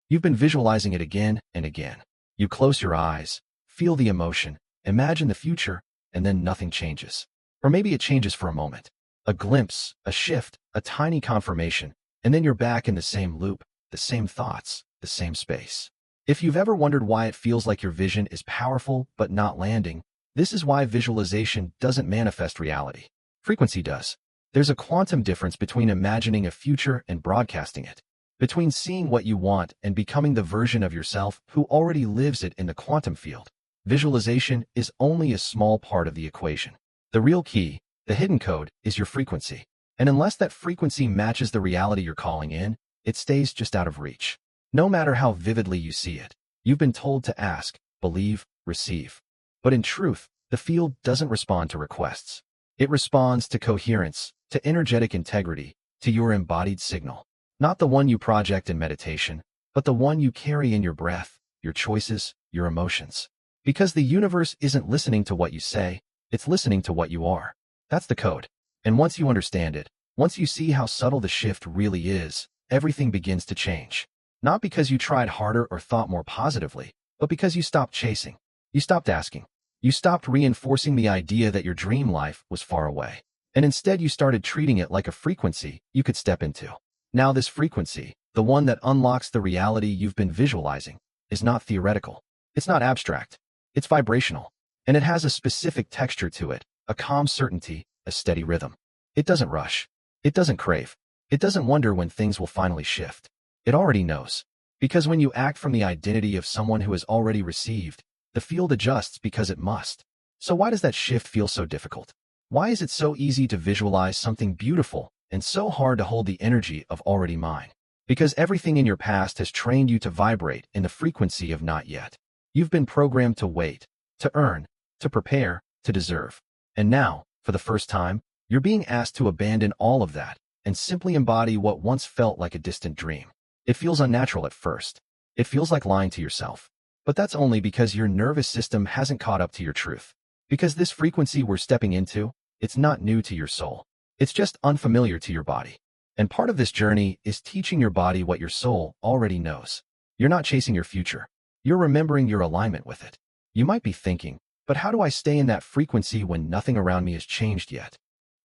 You've been visualizing it again and again. You close your eyes, feel the emotion, imagine the future, and then nothing changes. Or maybe it changes for a moment. A glimpse, a shift, a tiny confirmation, and then you're back in the same loop, the same thoughts, the same space. If you've ever wondered why it feels like your vision is powerful but not landing, this is why visualization doesn't manifest reality. Frequency does. There's a quantum difference between imagining a future and broadcasting it, between seeing what you want and becoming the version of yourself who already lives it in the quantum field. Visualization is only a small part of the equation. The real key, the hidden code, is your frequency. And unless that frequency matches the reality you're calling in, it stays just out of reach. No matter how vividly you see it, you've been told to ask, believe, receive. But in truth, the field doesn't respond to requests. It responds to coherence, to energetic integrity, to your embodied signal. Not the one you project in meditation, but the one you carry in your breath, your choices, your emotions. Because the universe isn't listening to what you say, it's listening to what you are. That's the code. And once you understand it, once you see how subtle the shift really is, everything begins to change. Not because you tried harder or thought more positively, but because you stopped chasing. You stopped asking. You stopped reinforcing the idea that your dream life was far away. And instead you started treating it like a frequency you could step into. Now this frequency, the one that unlocks the reality you've been visualizing, is not theoretical. It's not abstract. It's vibrational. And it has a specific texture to it, a calm certainty, a steady rhythm. It doesn't rush. It doesn't crave. It doesn't wonder when things will finally shift. It already knows. Because when you act from the identity of someone who has already received, the field adjusts because it must. So why does that shift feel so difficult? Why is it so easy to visualize something beautiful and so hard to hold the energy of already mine? Because everything in your past has trained you to vibrate in the frequency of not yet. You've been programmed to wait, to earn, to prepare, to deserve. And now, for the first time, you're being asked to abandon all of that and simply embody what once felt like a distant dream. It feels unnatural at first. It feels like lying to yourself. But that's only because your nervous system hasn't caught up to your truth. Because this frequency we're stepping into, it's not new to your soul. It's just unfamiliar to your body. And part of this journey is teaching your body what your soul already knows. You're not chasing your future. You're remembering your alignment with it. You might be thinking, but how do I stay in that frequency when nothing around me has changed yet?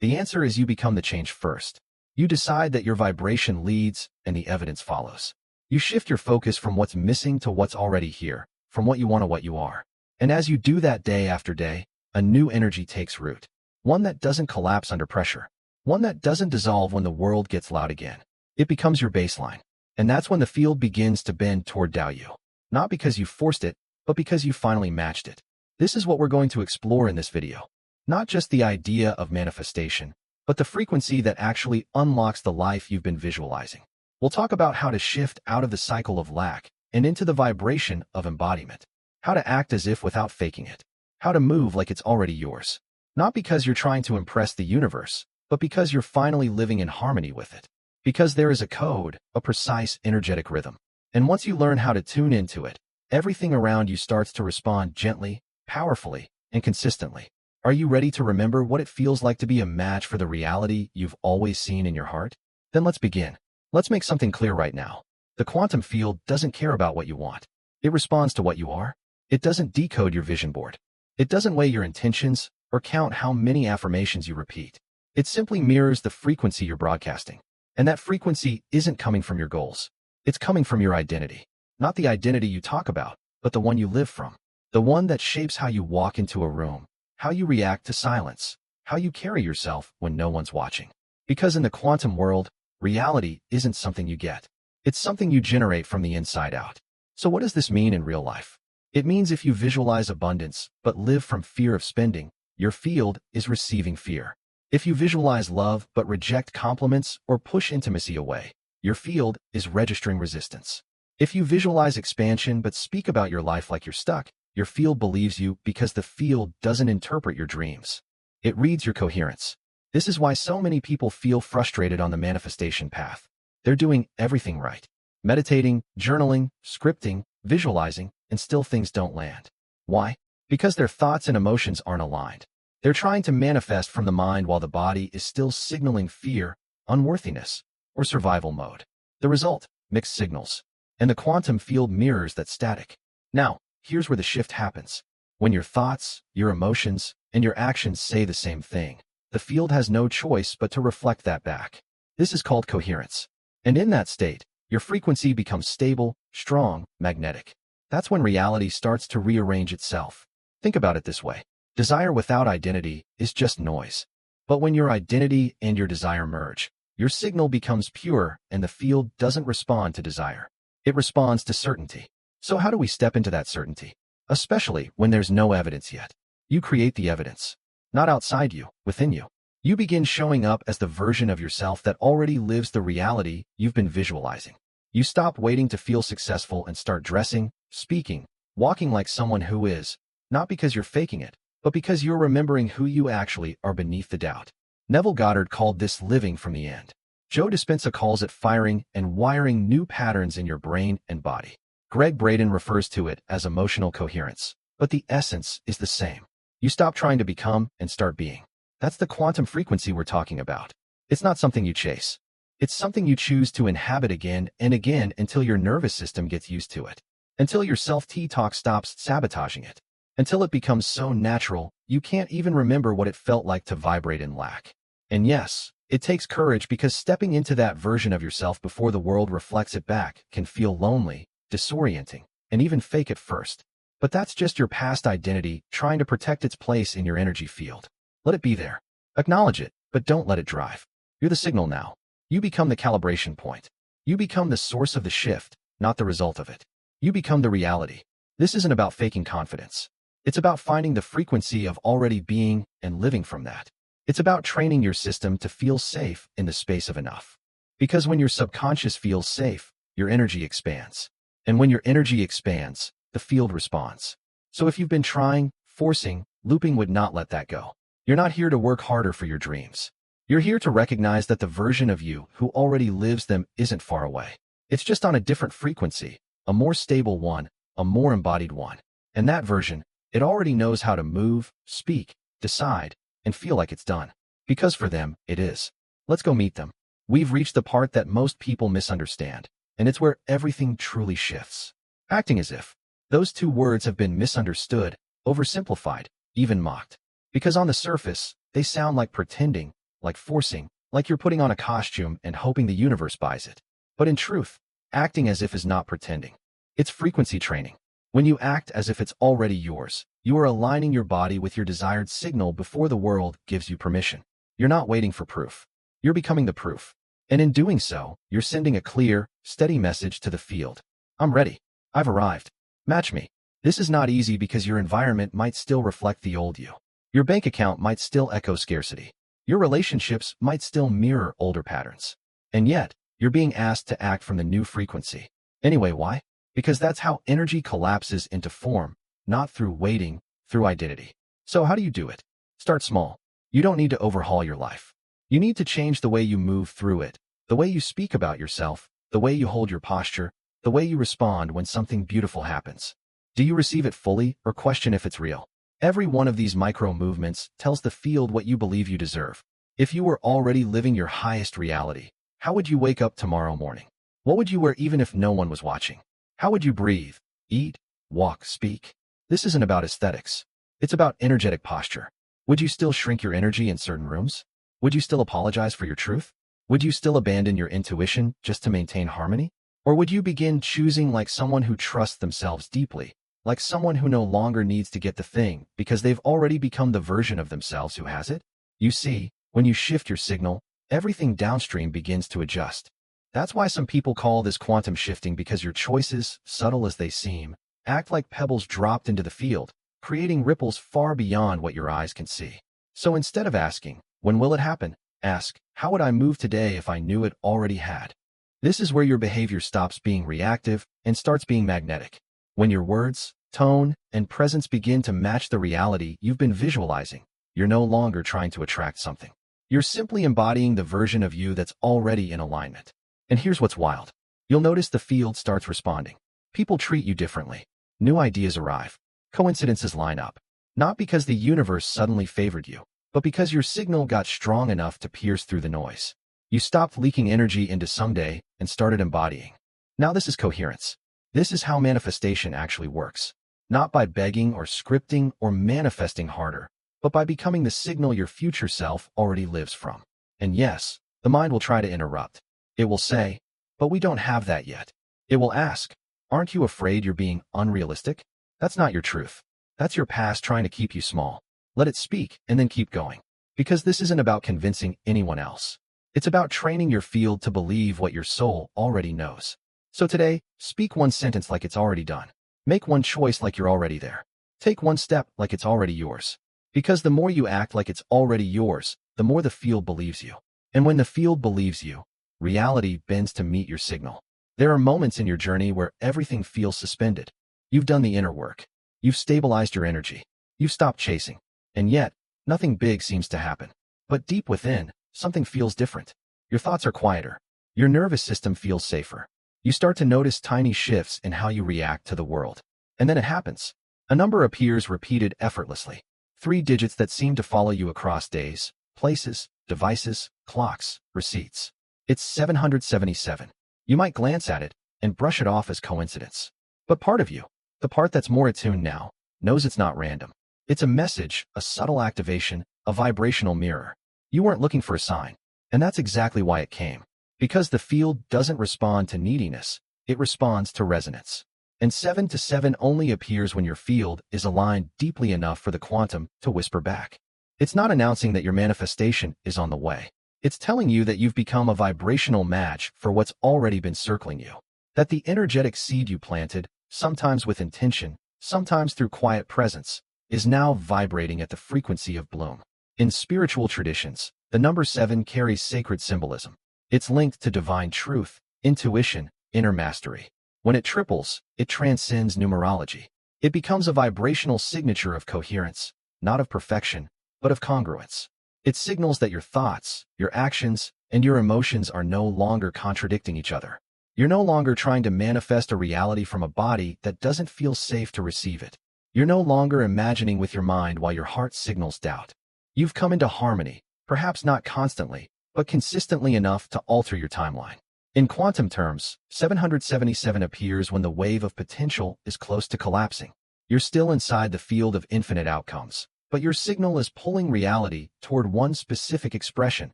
The answer is you become the change first. You decide that your vibration leads and the evidence follows. You shift your focus from what's missing to what's already here, from what you want to what you are. And as you do that day after day, a new energy takes root. One that doesn't collapse under pressure. One that doesn't dissolve when the world gets loud again. It becomes your baseline. And that's when the field begins to bend toward Tao Yu. Not because you forced it, but because you finally matched it. This is what we're going to explore in this video. Not just the idea of manifestation, but the frequency that actually unlocks the life you've been visualizing. We'll talk about how to shift out of the cycle of lack and into the vibration of embodiment. How to act as if without faking it. How to move like it's already yours. Not because you're trying to impress the universe, but because you're finally living in harmony with it. Because there is a code, a precise energetic rhythm. And once you learn how to tune into it, everything around you starts to respond gently, powerfully, and consistently. Are you ready to remember what it feels like to be a match for the reality you've always seen in your heart? Then let's begin. Let's make something clear right now. The quantum field doesn't care about what you want. It responds to what you are. It doesn't decode your vision board. It doesn't weigh your intentions or count how many affirmations you repeat. It simply mirrors the frequency you're broadcasting. And that frequency isn't coming from your goals. It's coming from your identity. Not the identity you talk about, but the one you live from. The one that shapes how you walk into a room, how you react to silence, how you carry yourself when no one's watching. Because in the quantum world, reality isn't something you get. It's something you generate from the inside out. So what does this mean in real life? It means if you visualize abundance, but live from fear of spending, your field is receiving fear. If you visualize love, but reject compliments or push intimacy away, your field is registering resistance. If you visualize expansion, but speak about your life like you're stuck, your field believes you because the field doesn't interpret your dreams. It reads your coherence. This is why so many people feel frustrated on the manifestation path. They're doing everything right. Meditating, journaling, scripting, visualizing, and still things don't land. Why? Because their thoughts and emotions aren't aligned. They're trying to manifest from the mind while the body is still signaling fear, unworthiness, or survival mode. The result? Mixed signals. and the quantum field mirrors that static. Now, here's where the shift happens. When your thoughts, your emotions, and your actions say the same thing, the field has no choice but to reflect that back. This is called coherence. And in that state, your frequency becomes stable, strong, magnetic. That's when reality starts to rearrange itself. Think about it this way. Desire without identity is just noise. But when your identity and your desire merge, your signal becomes pure and the field doesn't respond to desire. It responds to certainty. So how do we step into that certainty? Especially when there's no evidence yet. You create the evidence. Not outside you, within you. You begin showing up as the version of yourself that already lives the reality you've been visualizing. You stop waiting to feel successful and start dressing, speaking, walking like someone who is, not because you're faking it, but because you're remembering who you actually are beneath the doubt. Neville Goddard called this living from the end. Joe Dispenza calls it firing and wiring new patterns in your brain and body. Greg Braden refers to it as emotional coherence, but the essence is the same. You stop trying to become and start being. That's the quantum frequency we're talking about. It's not something you chase. It's something you choose to inhabit again and again until your nervous system gets used to it. Until your self-talk stops sabotaging it. Until it becomes so natural, you can't even remember what it felt like to vibrate in lack. And yes, it takes courage because stepping into that version of yourself before the world reflects it back can feel lonely, disorienting, and even fake at first. But that's just your past identity trying to protect its place in your energy field. Let it be there. Acknowledge it, but don't let it drive. You're the signal now. You become the calibration point. You become the source of the shift, not the result of it. You become the reality. This isn't about faking confidence. It's about finding the frequency of already being and living from that. It's about training your system to feel safe in the space of enough. Because when your subconscious feels safe, your energy expands. And when your energy expands, the field responds. So if you've been trying, forcing, looping would not let that go. You're not here to work harder for your dreams. You're here to recognize that the version of you who already lives them isn't far away. It's just on a different frequency, a more stable one, a more embodied one. And that version, it already knows how to move, speak, decide, and feel like it's done. Because for them, it is. Let's go meet them. We've reached the part that most people misunderstand, and it's where everything truly shifts. Acting as if. Those two words have been misunderstood, oversimplified, even mocked. Because on the surface, they sound like pretending, like forcing, like you're putting on a costume and hoping the universe buys it. But in truth, acting as if is not pretending. It's frequency training. When you act as if it's already yours, you are aligning your body with your desired signal before the world gives you permission. You're not waiting for proof. You're becoming the proof. And in doing so, you're sending a clear, steady message to the field. I'm ready. I've arrived. Match me. This is not easy because your environment might still reflect the old you. Your bank account might still echo scarcity. Your relationships might still mirror older patterns. And yet, you're being asked to act from the new frequency. Anyway, why? Because that's how energy collapses into form, not through waiting, through identity. So how do you do it? Start small. You don't need to overhaul your life. You need to change the way you move through it, the way you speak about yourself, the way you hold your posture, the way you respond when something beautiful happens. Do you receive it fully or question if it's real? Every one of these micro movements tells the field what you believe you deserve. If you were already living your highest reality, how would you wake up tomorrow morning? What would you wear even if no one was watching? How would you breathe, eat, walk, speak? This isn't about aesthetics. It's about energetic posture. Would you still shrink your energy in certain rooms? Would you still apologize for your truth? Would you still abandon your intuition just to maintain harmony? Or would you begin choosing like someone who trusts themselves deeply? Like someone who no longer needs to get the thing because they've already become the version of themselves who has it? You see, when you shift your signal, everything downstream begins to adjust. That's why some people call this quantum shifting because your choices, subtle as they seem, act like pebbles dropped into the field, creating ripples far beyond what your eyes can see. So instead of asking, when will it happen? Ask, how would I move today if I knew it already had? This is where your behavior stops being reactive and starts being magnetic. When your words, tone, and presence begin to match the reality you've been visualizing, you're no longer trying to attract something. You're simply embodying the version of you that's already in alignment. And here's what's wild. You'll notice the field starts responding. People treat you differently. New ideas arrive. Coincidences line up. Not because the universe suddenly favored you, but because your signal got strong enough to pierce through the noise. You stopped leaking energy into someday and started embodying. Now this is coherence. This is how manifestation actually works. Not by begging or scripting or manifesting harder, but by becoming the signal your future self already lives from. And yes, the mind will try to interrupt. It will say, but we don't have that yet. It will ask, aren't you afraid you're being unrealistic? That's not your truth. That's your past trying to keep you small. Let it speak and then keep going. Because this isn't about convincing anyone else. It's about training your field to believe what your soul already knows. So today, speak one sentence like it's already done. Make one choice like you're already there. Take one step like it's already yours. Because the more you act like it's already yours, the more the field believes you. And when the field believes you, reality bends to meet your signal. There are moments in your journey where everything feels suspended. You've done the inner work. You've stabilized your energy. You've stopped chasing. And yet, nothing big seems to happen. But deep within, something feels different. Your thoughts are quieter. Your nervous system feels safer. You start to notice tiny shifts in how you react to the world. And then it happens. A number appears repeated effortlessly. 3 digits that seem to follow you across days, places, devices, clocks, receipts. It's 777. You might glance at it and brush it off as coincidence. But part of you, the part that's more attuned now, knows it's not random. It's a message, a subtle activation, a vibrational mirror. You weren't looking for a sign. And that's exactly why it came. Because the field doesn't respond to neediness, it responds to resonance. And 7 to 7 only appears when your field is aligned deeply enough for the quantum to whisper back. It's not announcing that your manifestation is on the way. It's telling you that you've become a vibrational match for what's already been circling you. That the energetic seed you planted, sometimes with intention, sometimes through quiet presence, is now vibrating at the frequency of bloom. In spiritual traditions, the number 7 carries sacred symbolism. It's linked to divine truth, intuition, inner mastery. When it triples, it transcends numerology. It becomes a vibrational signature of coherence, not of perfection, but of congruence. It signals that your thoughts, your actions, and your emotions are no longer contradicting each other. You're no longer trying to manifest a reality from a body that doesn't feel safe to receive it. You're no longer imagining with your mind while your heart signals doubt. You've come into harmony, perhaps not constantly, but consistently enough to alter your timeline. In quantum terms, 777 appears when the wave of potential is close to collapsing. You're still inside the field of infinite outcomes, but your signal is pulling reality toward one specific expression,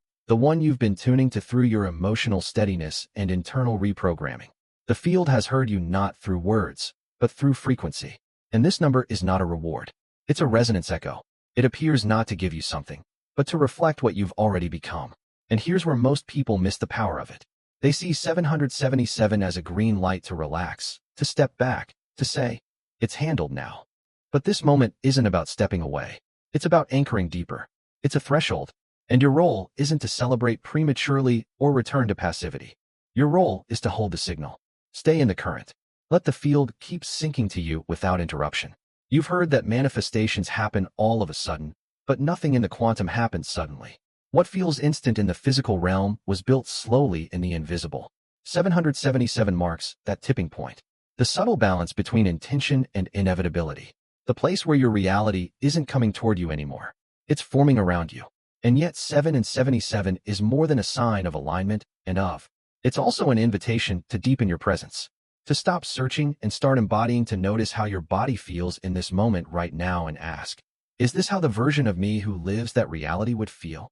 the one you've been tuning to through your emotional steadiness and internal reprogramming. The field has heard you not through words, but through frequency. And this number is not a reward. It's a resonance echo. It appears not to give you something, but to reflect what you've already become. And here's where most people miss the power of it. They see 777 as a green light to relax, to step back, to say, it's handled now. But this moment isn't about stepping away. It's about anchoring deeper. It's a threshold. And your role isn't to celebrate prematurely or return to passivity. Your role is to hold the signal. Stay in the current. Let the field keep sinking to you without interruption. You've heard that manifestations happen all of a sudden, but nothing in the quantum happens suddenly. What feels instant in the physical realm was built slowly in the invisible. 777 marks that tipping point. The subtle balance between intention and inevitability. The place where your reality isn't coming toward you anymore. It's forming around you. And yet 7 and 77 is more than a sign of alignment and of. It's also an invitation to deepen your presence. To stop searching and start embodying, to notice how your body feels in this moment right now and ask, is this how the version of me who lives that reality would feel?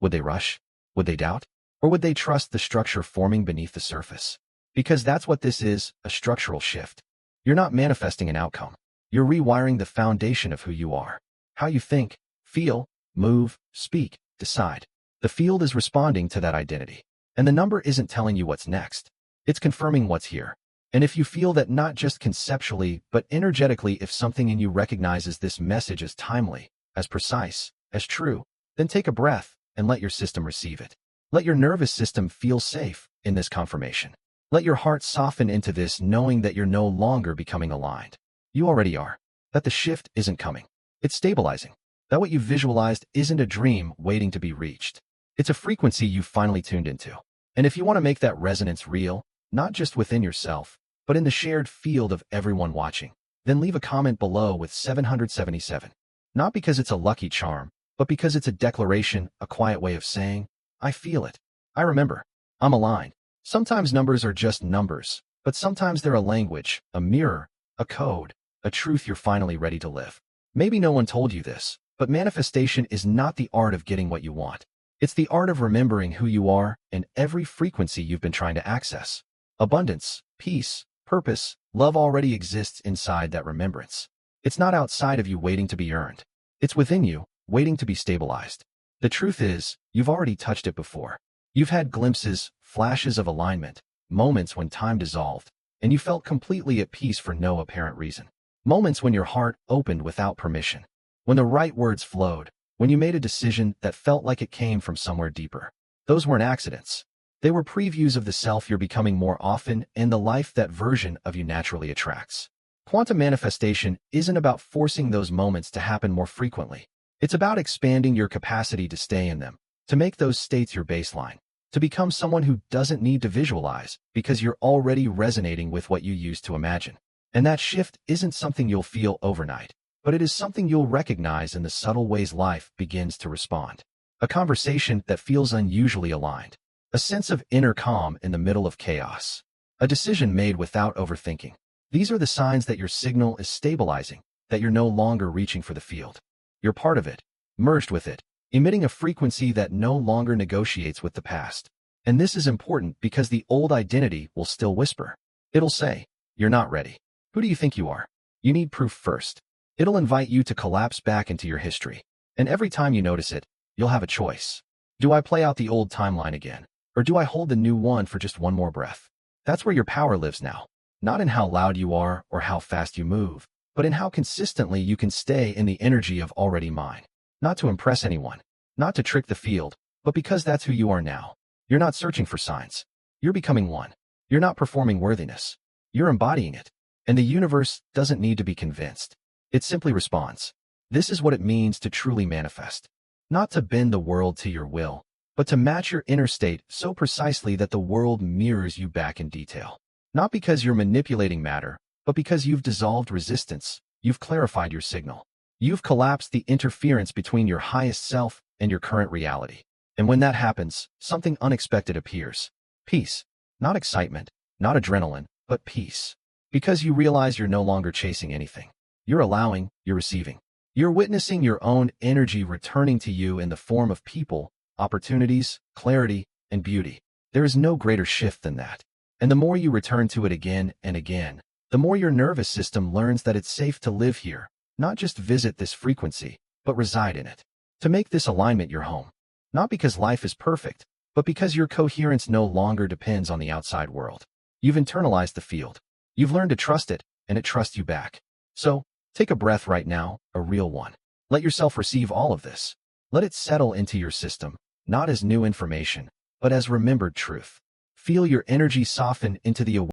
Would they rush? Would they doubt? Or would they trust the structure forming beneath the surface? Because that's what this is, a structural shift. You're not manifesting an outcome. You're rewiring the foundation of who you are. How you think, feel, move, speak, decide. The field is responding to that identity. And the number isn't telling you what's next. It's confirming what's here. And if you feel that not just conceptually, but energetically, if something in you recognizes this message as timely, as precise, as true, then take a breath and let your system receive it. Let your nervous system feel safe in this confirmation. Let your heart soften into this, knowing that you're no longer becoming aligned. You already are. That the shift isn't coming. It's stabilizing. That what you visualized isn't a dream waiting to be reached. It's a frequency you've finally tuned into. And if you want to make that resonance real, not just within yourself, but in the shared field of everyone watching, then leave a comment below with 777. Not because it's a lucky charm, but because it's a declaration, a quiet way of saying, I feel it. I remember. I'm aligned. Sometimes numbers are just numbers, but sometimes they're a language, a mirror, a code, a truth you're finally ready to live. Maybe no one told you this, but manifestation is not the art of getting what you want. It's the art of remembering who you are and every frequency you've been trying to access. Abundance, peace, purpose, love already exists inside that remembrance. It's not outside of you waiting to be earned. It's within you, waiting to be stabilized. The truth is, you've already touched it before. You've had glimpses, flashes of alignment, moments when time dissolved, and you felt completely at peace for no apparent reason. Moments when your heart opened without permission, when the right words flowed, when you made a decision that felt like it came from somewhere deeper. Those weren't accidents. They were previews of the self you're becoming more often and the life that version of you naturally attracts. Quantum manifestation isn't about forcing those moments to happen more frequently. It's about expanding your capacity to stay in them, to make those states your baseline, to become someone who doesn't need to visualize because you're already resonating with what you used to imagine. And that shift isn't something you'll feel overnight, but it is something you'll recognize in the subtle ways life begins to respond. A conversation that feels unusually aligned, a sense of inner calm in the middle of chaos, a decision made without overthinking. These are the signs that your signal is stabilizing, that you're no longer reaching for the field. You're part of it, merged with it, emitting a frequency that no longer negotiates with the past. And this is important because the old identity will still whisper. It'll say, "You're not ready. Who do you think you are? You need proof first." It'll invite you to collapse back into your history. And every time you notice it, you'll have a choice. Do I play out the old timeline again? Or do I hold the new one for just one more breath? That's where your power lives now. Not in how loud you are or how fast you move, but in how consistently you can stay in the energy of already mine. Not to impress anyone, not to trick the field, but because that's who you are now. You're not searching for signs. You're becoming one. You're not performing worthiness. You're embodying it. And the universe doesn't need to be convinced. It simply responds. This is what it means to truly manifest. Not to bend the world to your will, but to match your inner state so precisely that the world mirrors you back in detail. Not because you're manipulating matter, but because you've dissolved resistance, you've clarified your signal. You've collapsed the interference between your highest self and your current reality. And when that happens, something unexpected appears. Peace. Not excitement, not adrenaline, but peace. Because you realize you're no longer chasing anything. You're allowing, you're receiving. You're witnessing your own energy returning to you in the form of people, opportunities, clarity, and beauty. There is no greater shift than that. And the more you return to it again and again, the more your nervous system learns that it's safe to live here, not just visit this frequency, but reside in it. To make this alignment your home. Not because life is perfect, but because your coherence no longer depends on the outside world. You've internalized the field. You've learned to trust it, and it trusts you back. So, take a breath right now, a real one. Let yourself receive all of this. Let it settle into your system, not as new information, but as remembered truth. Feel your energy soften into the awareness